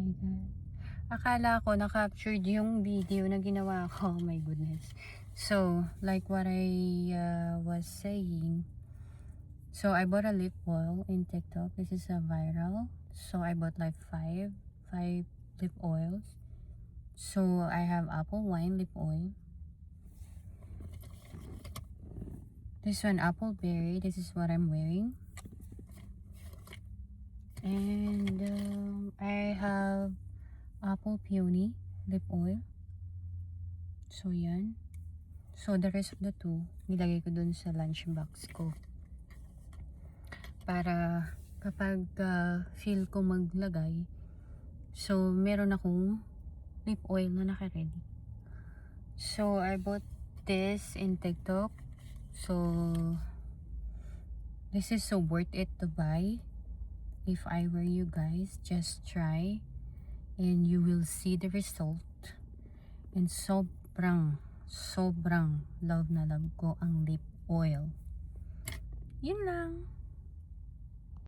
my God. Akala ko na-captured yung video na ginawa ko. Oh my goodness. So, like what I was saying. So, I bought a lip oil in TikTok. This is a viral. So, I bought like five lip oils. So, I have apple wine lip oil. This one, apple berry. This is what I'm wearing. And I have apple peony lip oil. So, yan. So, the rest of the two, nilagay ko dun sa lunch box ko. Para kapag feel ko maglagay, so, meron akong lip oil na naka-ready. So, I bought this in TikTok. So, this is so worth it to buy. If I were you guys, just try and you will see the result. And sobrang love na love ko ang lip oil. Yun lang.